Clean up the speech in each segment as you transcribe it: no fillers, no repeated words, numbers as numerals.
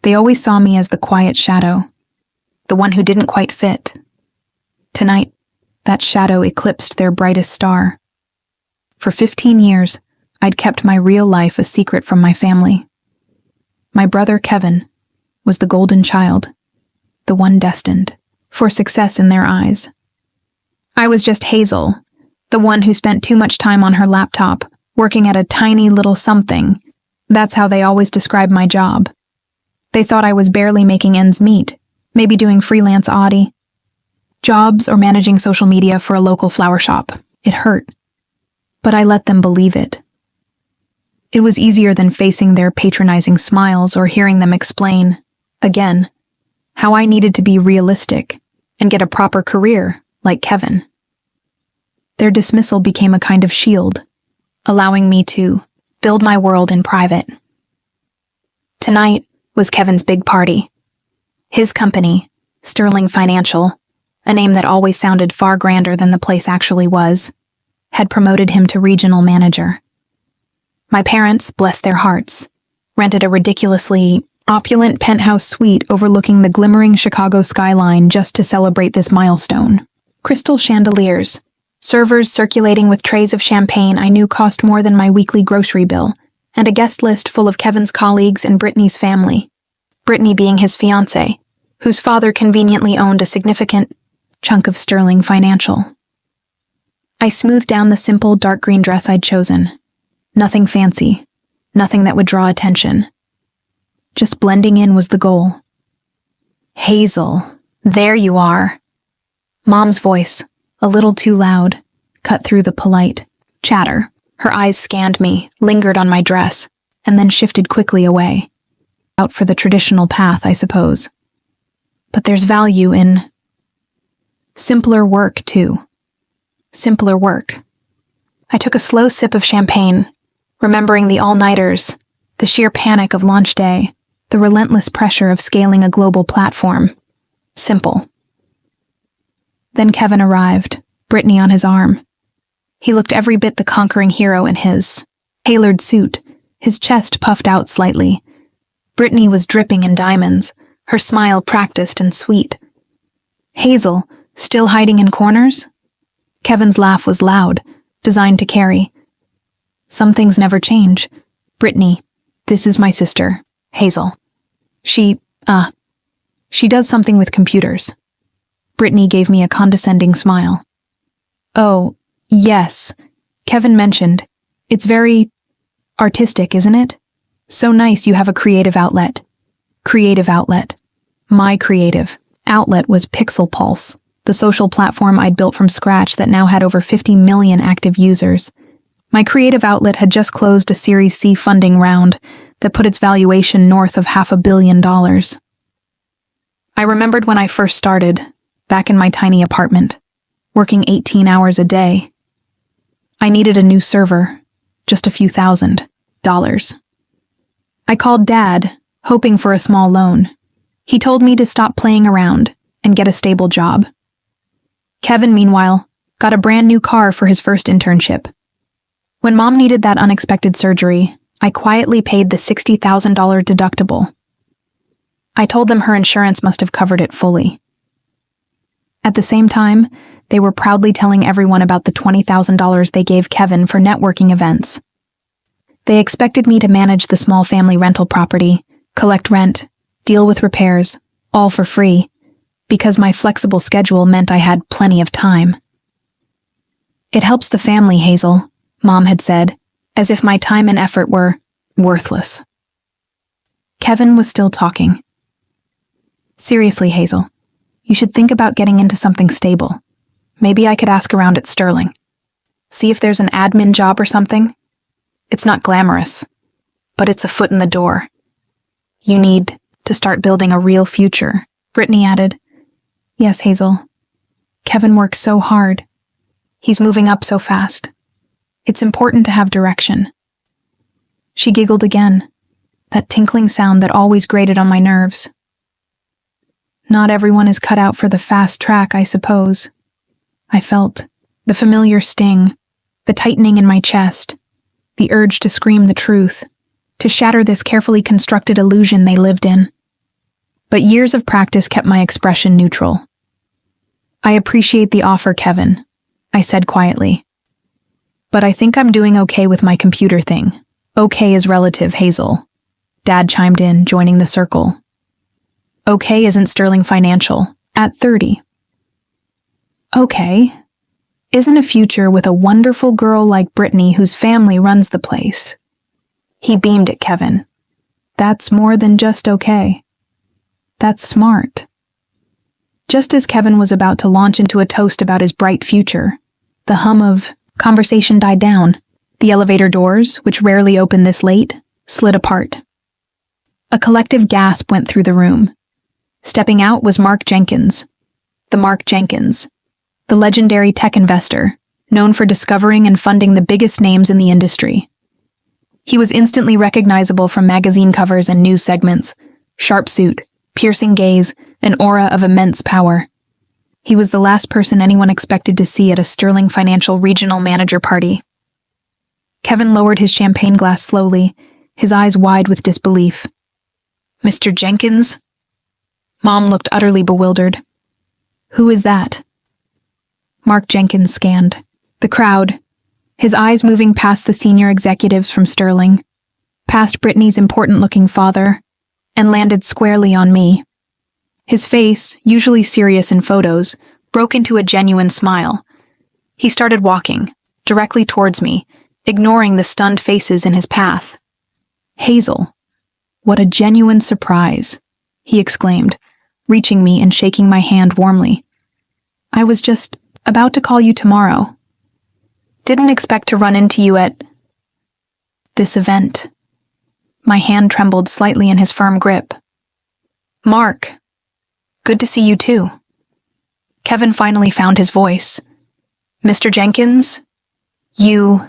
They always saw me as the quiet shadow, the one who didn't quite fit. Tonight, that shadow eclipsed their brightest star. For 15 years, I'd kept my real life a secret from my family. My brother Kevin was the golden child, the one destined for success in their eyes. I was just Hazel, the one who spent too much time on her laptop, working at a tiny little something. That's how they always described my job. They thought I was barely making ends meet, maybe doing freelance odd jobs or managing social media for a local flower shop. It hurt, but I let them believe it. It was easier than facing their patronizing smiles or hearing them explain, again, how I needed to be realistic and get a proper career like Kevin. Their dismissal became a kind of shield, allowing me to build my world in private. Tonight was Kevin's big party. His company, Sterling Financial, a name that always sounded far grander than the place actually was, had promoted him to regional manager. My parents, bless their hearts, rented a ridiculously opulent penthouse suite overlooking the glimmering Chicago skyline just to celebrate this milestone. Crystal chandeliers, servers circulating with trays of champagne I knew cost more than my weekly grocery bill, and a guest list full of Kevin's colleagues and Brittany's family. Brittany being his fiancée, whose father conveniently owned a significant chunk of Sterling Financial. I smoothed down the simple dark green dress I'd chosen. Nothing fancy, nothing that would draw attention. Just blending in was the goal. Hazel, there you are. Mom's voice, a little too loud, cut through the polite chatter. Her eyes scanned me, lingered on my dress, and then shifted quickly away. Out for the traditional path, I suppose. But there's value in simpler work, too. Simpler work. I took a slow sip of champagne, remembering the all-nighters, the sheer panic of launch day, the relentless pressure of scaling a global platform. Simple. Then Kevin arrived, Brittany on his arm. He looked every bit the conquering hero in his tailored suit, his chest puffed out slightly. Brittany was dripping in diamonds, her smile practiced and sweet. Hazel, still hiding in corners? Kevin's laugh was loud, designed to carry. Some things never change. Brittany, this is my sister, Hazel. She does something with computers. Brittany gave me a condescending smile. Oh, yes, Kevin mentioned. It's very artistic, isn't it? So nice you have a creative outlet. Creative outlet. My creative outlet was Pixel Pulse, the social platform I'd built from scratch that now had over 50 million active users. My creative outlet had just closed a Series C funding round that put its valuation north of $500 million. I remembered when I first started, back in my tiny apartment, working 18 hours a day. I needed a new server, just a few $1,000s. I called Dad, hoping for a small loan. He told me to stop playing around and get a stable job. Kevin, meanwhile, got a brand new car for his first internship. When Mom needed that unexpected surgery, I quietly paid the $60,000 deductible. I told them her insurance must have covered it fully. At the same time, they were proudly telling everyone about the $20,000 they gave Kevin for networking events. They expected me to manage the small family rental property, collect rent, deal with repairs, all for free, because my flexible schedule meant I had plenty of time. It helps the family, Hazel, Mom had said, as if my time and effort were worthless. Kevin was still talking. Seriously, Hazel, you should think about getting into something stable. Maybe I could ask around at Sterling. See if there's an admin job or something. It's not glamorous, but it's a foot in the door. You need to start building a real future, Brittany added. Yes, Hazel. Kevin works so hard. He's moving up so fast. It's important to have direction. She giggled again, that tinkling sound that always grated on my nerves. Not everyone is cut out for the fast track, I suppose. I felt the familiar sting, the tightening in my chest, the urge to scream the truth, to shatter this carefully constructed illusion they lived in. but years of practice kept my expression neutral. "I appreciate the offer, Kevin," I said quietly. "But I think I'm doing okay with my computer thing." "Okay is relative, Hazel," Dad chimed in, joining the circle. "Okay isn't Sterling Financial, at 30. "Okay isn't a future with a wonderful girl like Brittany whose family runs the place." He beamed at Kevin. "That's more than just okay. That's smart." Just as Kevin was about to launch into a toast about his bright future, the hum of conversation died down. The elevator doors, which rarely open this late, slid apart. A collective gasp went through the room. Stepping out was Mark Jenkins. The Mark Jenkins, the legendary tech investor, known for discovering and funding the biggest names in the industry. He was instantly recognizable from magazine covers and news segments: sharp suit, piercing gaze, an aura of immense power. He was the last person anyone expected to see at a Sterling Financial regional manager party. Kevin lowered his champagne glass slowly, his eyes wide with disbelief. "Mr. Jenkins?" Mom looked utterly bewildered. "Who is that?" Mark Jenkins scanned the crowd, his eyes moving past the senior executives from Sterling, past Brittany's important-looking father, and landed squarely on me. His face, usually serious in photos, broke into a genuine smile. He started walking, directly towards me, ignoring the stunned faces in his path. "Hazel, what a genuine surprise," he exclaimed, reaching me and shaking my hand warmly. "I was just about to call you tomorrow. Didn't expect to run into you at this event." My hand trembled slightly in his firm grip. "Mark, good to see you too." Kevin finally found his voice. "Mr. Jenkins, you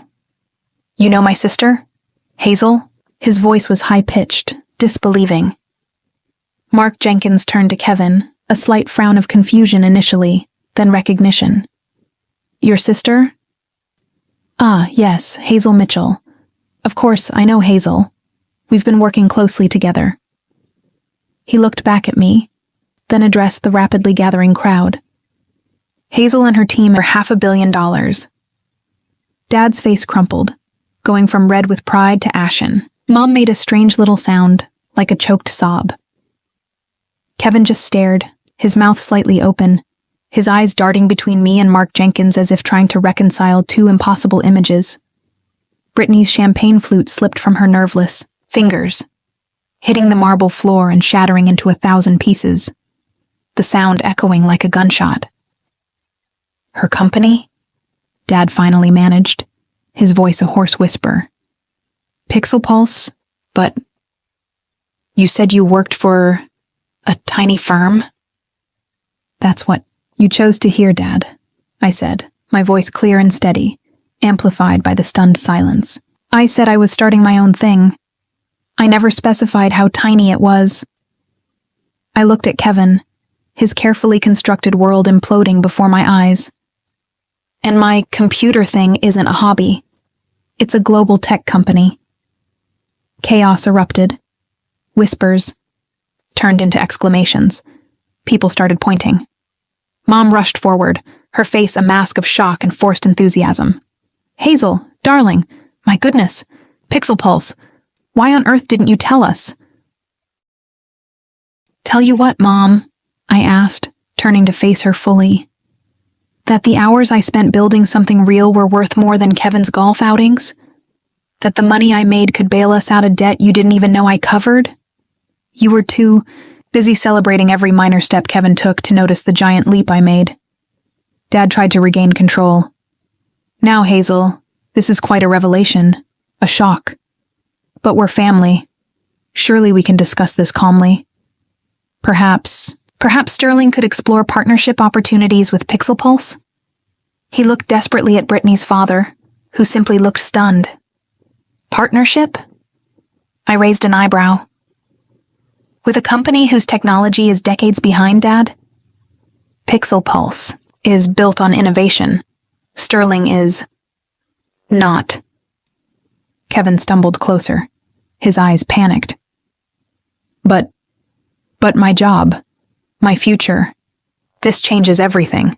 know my sister, Hazel?" His voice was high-pitched, disbelieving. Mark Jenkins turned to Kevin, a slight frown of confusion initially, then recognition. "Your sister?" "Ah, yes, Hazel Mitchell. Of course, I know Hazel. We've been working closely together." He looked back at me, then addressed the rapidly gathering crowd. "Hazel and her team are $500 million. Dad's face crumpled, going from red with pride to ashen. Mom made a strange little sound, like a choked sob. Kevin just stared, his mouth slightly open, his eyes darting between me and Mark Jenkins as if trying to reconcile two impossible images. Brittany's champagne flute slipped from her nerveless fingers, hitting the marble floor and shattering into 1,000 pieces, the sound echoing like a gunshot. "Her company?" Dad finally managed, his voice a hoarse whisper. "Pixel Pulse? But you said you worked for a tiny firm?" "That's what you chose to hear, Dad," I said, my voice clear and steady, amplified by the stunned silence. "I said I was starting my own thing. I never specified how tiny it was." I looked at Kevin, his carefully constructed world imploding before my eyes. "And my computer thing isn't a hobby. It's a global tech company." Chaos erupted. Whispers turned into exclamations. People started pointing. Mom rushed forward, her face a mask of shock and forced enthusiasm. "Hazel, darling, my goodness, Pixel Pulse, why on earth didn't you tell us?" "Tell you what, Mom?" I asked, turning to face her fully. "That the hours I spent building something real were worth more than Kevin's golf outings? That the money I made could bail us out of debt you didn't even know I covered? You were too busy celebrating every minor step Kevin took to notice the giant leap I made." Dad tried to regain control. "Now, Hazel, this is quite a revelation, a shock. But we're family. Surely we can discuss this calmly. Perhaps Sterling could explore partnership opportunities with Pixel Pulse?" He looked desperately at Brittany's father, who simply looked stunned. "Partnership?" I raised an eyebrow. "With a company whose technology is decades behind, Dad? Pixel Pulse is built on innovation. Sterling is not." Kevin stumbled closer, his eyes panicked. But But my job, my future, this changes everything.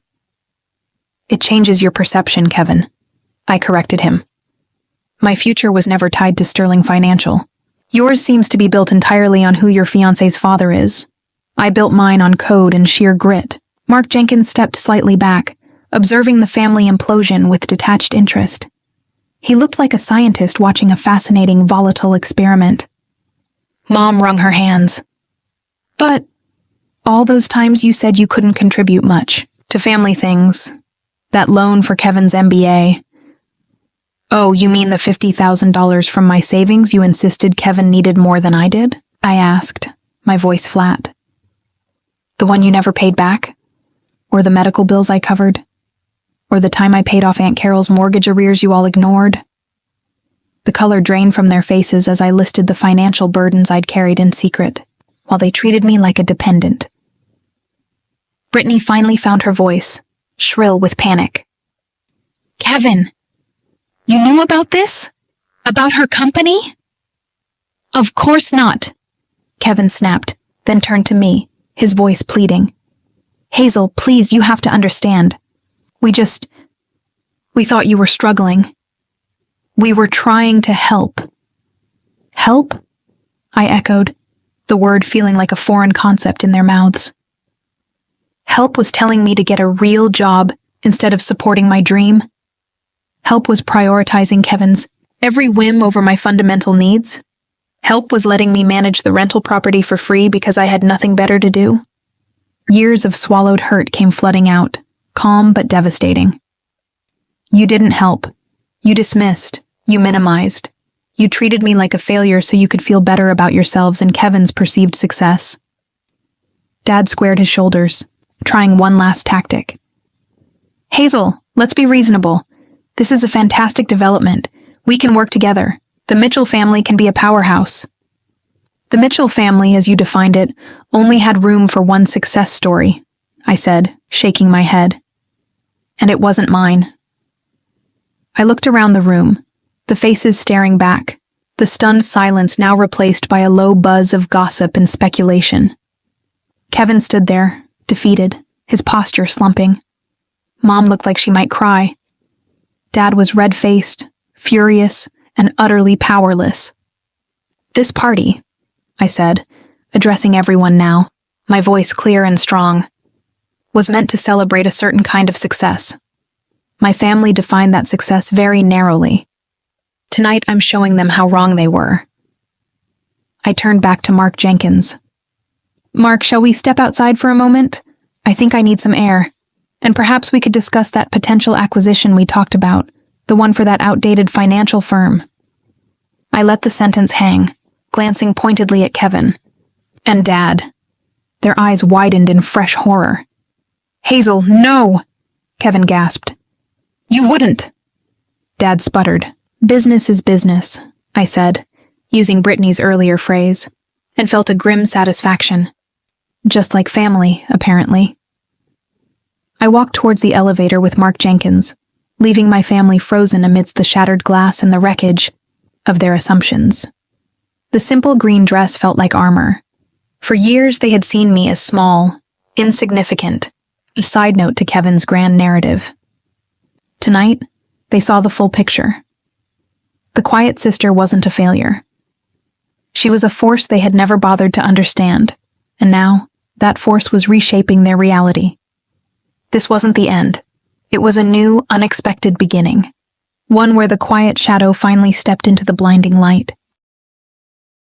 It changes your perception, Kevin. I corrected him. My future was never tied to Sterling Financial. Yours seems to be built entirely on who your fiancé's father is. I built mine on code and sheer grit. Mark Jenkins stepped slightly back, observing the family implosion with detached interest. He looked like a scientist watching a fascinating, volatile experiment. Mom wrung her hands. But all those times you said you couldn't contribute much to family things, that loan for Kevin's MBA. Oh, you mean the $50,000 from my savings you insisted Kevin needed more than I did? I asked, my voice flat. The one you never paid back? Or the medical bills I covered? Or the time I paid off Aunt Carol's mortgage arrears you all ignored? The color drained from their faces as I listed the financial burdens I'd carried in secret, while they treated me like a dependent. Brittany finally found her voice, shrill with panic. Kevin, you knew about this? About her company? Of course not, Kevin snapped, then turned to me, his voice pleading. Hazel, please, you have to understand. We thought you were struggling. We were trying to help. Help? I echoed, the word feeling like a foreign concept in their mouths. Help was telling me to get a real job instead of supporting my dream. Help was prioritizing Kevin's every whim over my fundamental needs. Help was letting me manage the rental property for free because I had nothing better to do. Years of swallowed hurt came flooding out, calm but devastating. You didn't help. You dismissed. You minimized. You treated me like a failure so you could feel better about yourselves and Kevin's perceived success. Dad squared his shoulders, trying one last tactic. Hazel, let's be reasonable. This is a fantastic development. We can work together. The Mitchell family can be a powerhouse. The Mitchell family, as you defined it, only had room for one success story, I said, shaking my head. And it wasn't mine. I looked around the room, the faces staring back, the stunned silence now replaced by a low buzz of gossip and speculation. Kevin stood there, defeated, his posture slumping. Mom looked like she might cry. Dad was red-faced, furious, and utterly powerless. This party, I said, addressing everyone now, my voice clear and strong, was meant to celebrate a certain kind of success. My family defined that success very narrowly. Tonight I'm showing them how wrong they were. I turned back to Mark Jenkins. Mark, shall we step outside for a moment? I think I need some air. And perhaps we could discuss that potential acquisition we talked about, the one for that outdated financial firm. I let the sentence hang, glancing pointedly at Kevin. And Dad. Their eyes widened in fresh horror. Hazel, no! Kevin gasped. You wouldn't! Dad sputtered. Business is business, I said, using Brittany's earlier phrase, and felt a grim satisfaction. Just like family, apparently. I walked towards the elevator with Mark Jenkins, leaving my family frozen amidst the shattered glass and the wreckage of their assumptions. The simple green dress felt like armor. For years they had seen me as small, insignificant, a side note to Kevin's grand narrative. Tonight, they saw the full picture. The quiet sister wasn't a failure. She was a force they had never bothered to understand, and now that force was reshaping their reality. This wasn't the end. It was a new, unexpected beginning. One where the quiet shadow finally stepped into the blinding light.